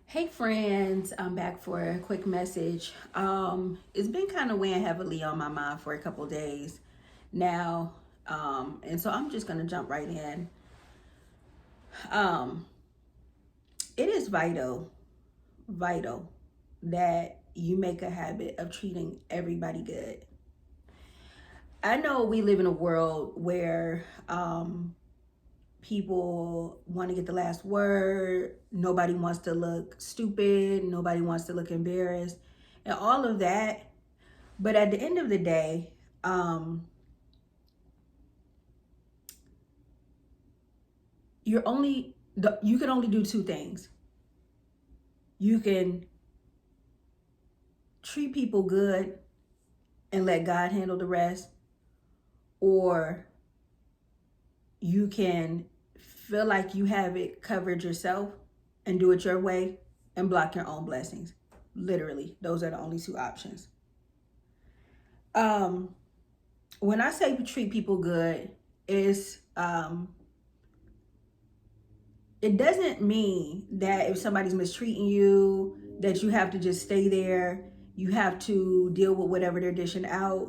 Hey friends, I'm back for a quick message. It's been kind of weighing heavily on my mind for a couple days now, and so I'm just gonna jump right in. Um, it is vital that you make a habit of treating everybody good. I know we live in a world where people want to get the last word. Nobody wants to look stupid. Nobody wants to look embarrassed, and all of that. But at the end of the day, um, you can only do two things. You can treat people good and let God handle the rest, or you can feel like you have it covered yourself and do it your way and block your own blessings. Literally, those are the only two options. Um, when I say treat people good, is it doesn't mean that if somebody's mistreating you, that you have to just stay there. You have to deal with whatever they're dishing out.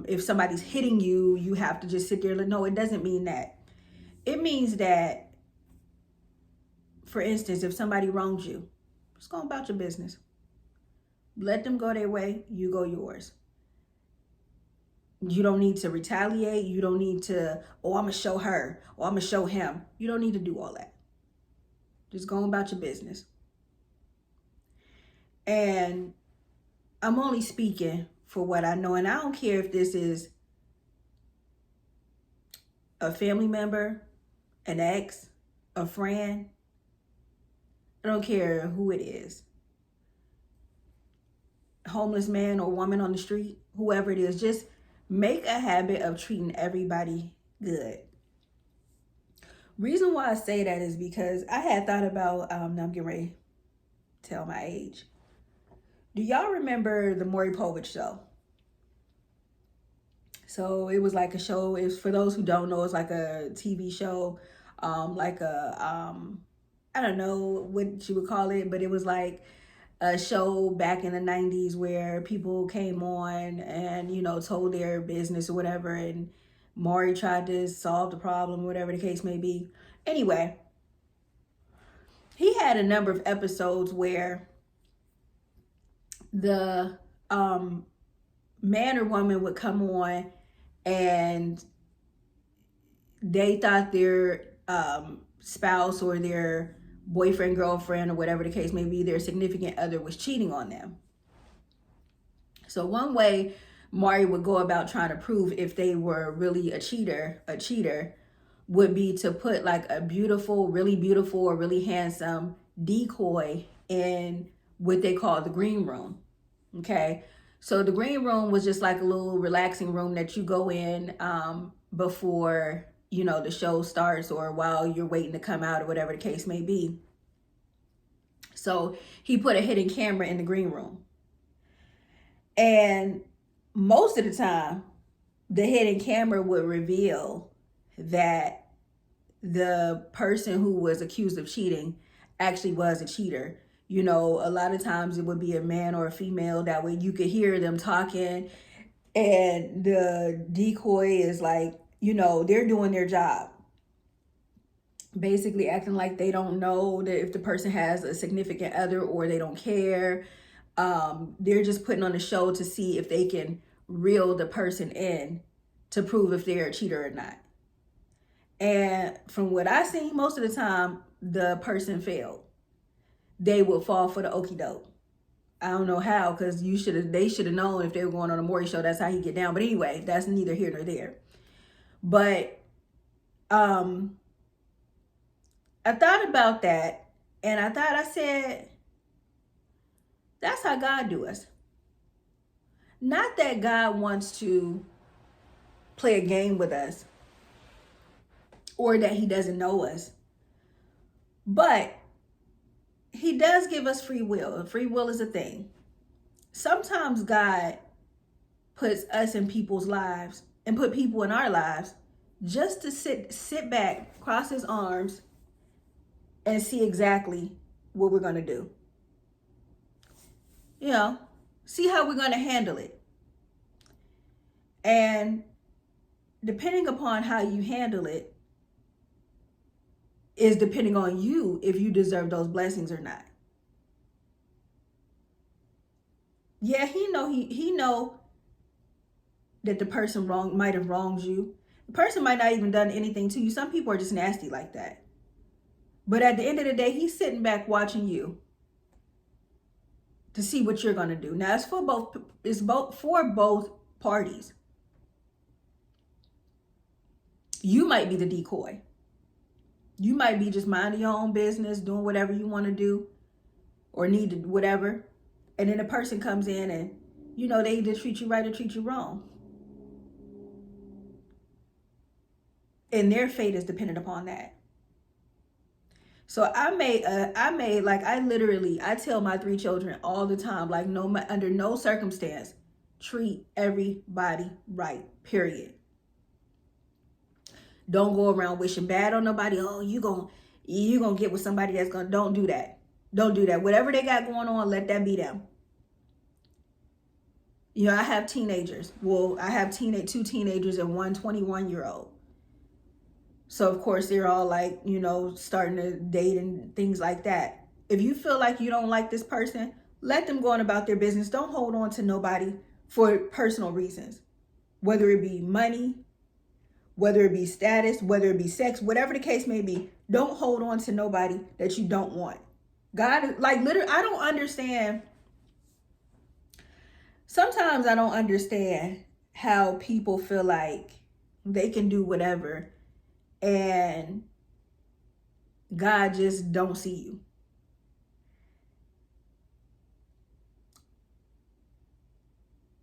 If somebody's hitting you, you have to just sit there. No, it doesn't mean that. It means that, for instance, if somebody wrongs you, just go about your business. Let them go their way, you go yours. You don't need to retaliate. You don't need to, oh, I'm going to show her, or I'm going to show him. You don't need to do all that. Just go about your business. And I'm only speaking for what I know. And I don't care if this is a family member, an ex, a friend. I don't care who it is. Homeless man or woman on the street, whoever it is, just make a habit of treating everybody good. Reason why I say that is because I had thought about, now I'm getting ready to tell my age. Do y'all remember the Maury Povich show? So it was like a show. It's for those who don't know, it's like a TV show, like I don't know what you would call it, but it was like a show back in the 90s where people came on and, told their business or whatever. And Maury tried to solve the problem, whatever the case may be. Anyway, he had a number of episodes where the man or woman would come on and they thought their spouse or their boyfriend, girlfriend, or whatever the case may be, their significant other was cheating on them. So one way Maury would go about trying to prove if they were really a cheater, would be to put like a beautiful, or really handsome decoy in what they call the green room. Okay. So the green room was just like a little relaxing room that you go in before, the show starts or while you're waiting to come out or whatever the case may be. So he put a hidden camera in the green room. And most of the time, the hidden camera would reveal that the person who was accused of cheating actually was a cheater. A lot of times it would be a man or a female. That way you could hear them talking, and the decoy is like, they're doing their job. Basically acting like they don't know that if the person has a significant other or they don't care. They're just putting on a show to see if they can reel the person in to prove if they're a cheater or not. And from what I seen, most of the time, the person failed. They would fall for the okie doke. I don't know how, because they should have known if they were going on a Maury show, that's how he get down. But anyway, that's neither here nor there. But I thought about that, and I said, that's how God do us. Not that God wants to play a game with us or that he doesn't know us, but he does give us free will. Free will is a thing. Sometimes God puts us in people's lives and put people in our lives just to sit back, cross his arms, and see exactly what we're going to do. You know, see how we're going to handle it. And depending upon how you handle it is depending on you if you deserve those blessings or not. Yeah, he know that the person might have wronged you. The person might not even done anything to you. Some people are just nasty like that. But at the end of the day, he's sitting back watching you to see what you're gonna do. Now it's for both. It's both for both parties. You might be the decoy. You might be just minding your own business, doing whatever you want to do, or need to whatever, and then a person comes in and they either treat you right or treat you wrong, and their fate is dependent upon that. So I tell my 3 children all the time, like under no circumstance, treat everybody right, period. Don't go around wishing bad on nobody. Oh, you gonna get with somebody that's gonna, don't do that. Don't do that. Whatever they got going on, let that be them. I have teenagers. Well, I have 2 teenagers and 1 21-year-old. So of course they're all like, starting to date and things like that. If you feel like you don't like this person, let them go on about their business. Don't hold on to nobody for personal reasons, whether it be money, whether it be status, whether it be sex, whatever the case may be. Don't hold on to nobody that you don't want. God, like literally, I don't understand. Sometimes I don't understand how people feel like they can do whatever and God just don't see you.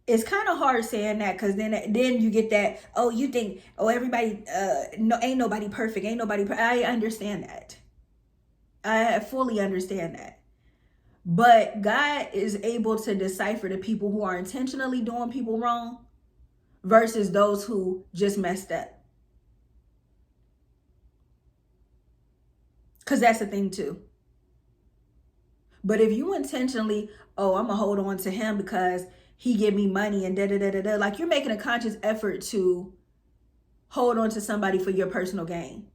It's kind of hard saying that, because then you get that, oh, you think, oh, everybody, no, ain't nobody perfect, I understand that. I fully understand that. But God is able to decipher the people who are intentionally doing people wrong versus those who just messed up. Because that's the thing too. But if you intentionally, oh, I'm going to hold on to him because he give me money and da-da-da-da-da, like you're making a conscious effort to hold on to somebody for your personal gain.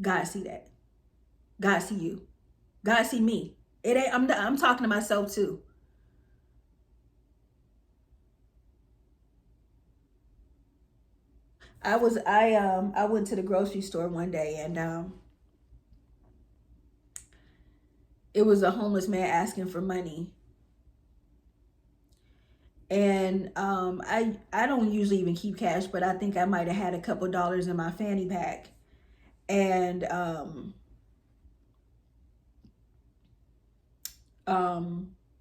God see that. God see you. God see me. It ain't. I'm talking to myself too. I went to the grocery store one day, and it was a homeless man asking for money. And I don't usually even keep cash, but I think I might have had a couple dollars in my fanny pack. And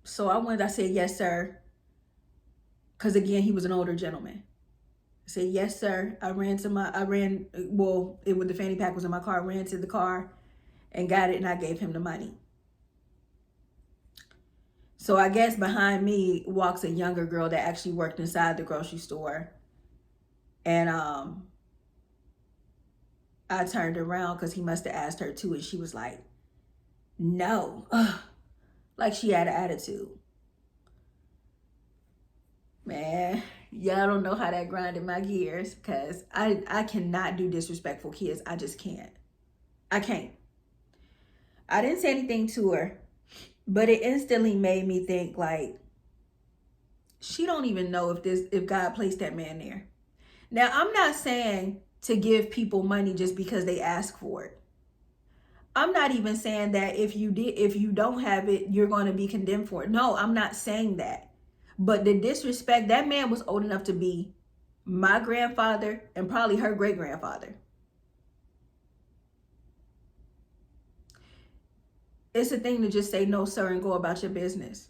so I said, yes, sir. Because again, he was an older gentleman. I said, yes, sir. The fanny pack was in my car. I ran to the car and got it, and I gave him the money. So I guess behind me walks a younger girl that actually worked inside the grocery store. And I turned around because he must have asked her too, and she was like, no. Ugh. Like she had an attitude. Man, y'all don't know how that grinded my gears, because I cannot do disrespectful kids. I just can't. I can't. I didn't say anything to her, but it instantly made me think, like, she don't even know if God placed that man there. Now, I'm not saying to give people money just because they ask for it. I'm not even saying that if you don't have it, you're going to be condemned for it. No, I'm not saying that. But the disrespect, that man was old enough to be my grandfather and probably her great-grandfather. It's a thing to just say no, sir, and go about your business.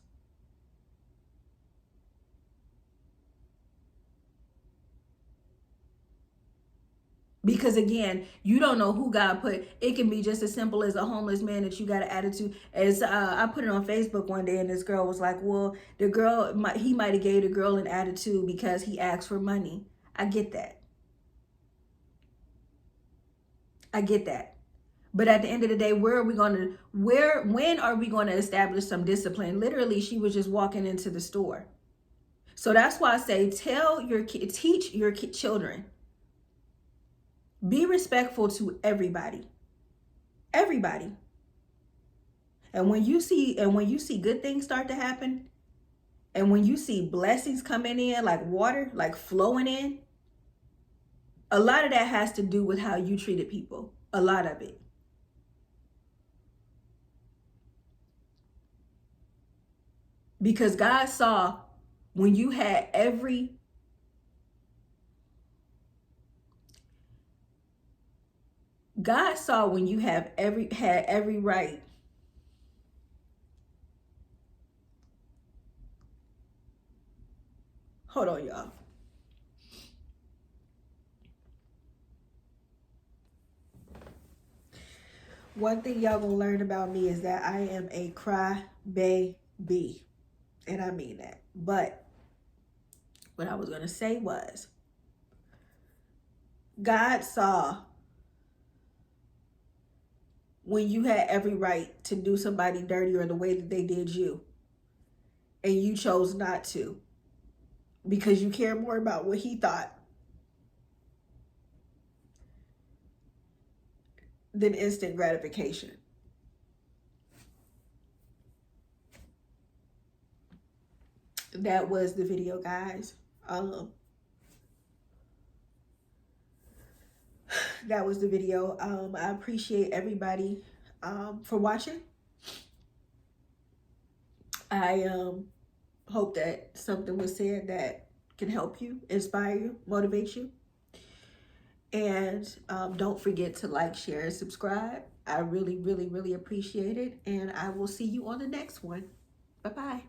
Because again, you don't know who God put. It can be just as simple as a homeless man that you got an attitude. As I put it on Facebook one day, and this girl was like, well, he might have gave the girl an attitude because he asked for money. I get that. I get that. But at the end of the day, when are we going to establish some discipline? Literally, she was just walking into the store. So that's why I say, teach your children, be respectful to everybody, everybody. And when you see good things start to happen, and when you see blessings coming in like water, like flowing in, a lot of that has to do with how you treated people. A lot of it. Because God saw when you had every had every right. Hold on, y'all. One thing y'all gonna learn about me is that I am a cry baby. And I mean that. But what I was gonna say was, God saw when you had every right to do somebody dirty or the way that they did you, and you chose not to because you care more about what he thought than instant gratification. That was the video, guys. That was the video. I appreciate everybody for watching. I hope that something was said that can help you, inspire you, motivate you. And don't forget to like, share, and subscribe. I really, really, really appreciate it. And I will see you on the next one. Bye-bye.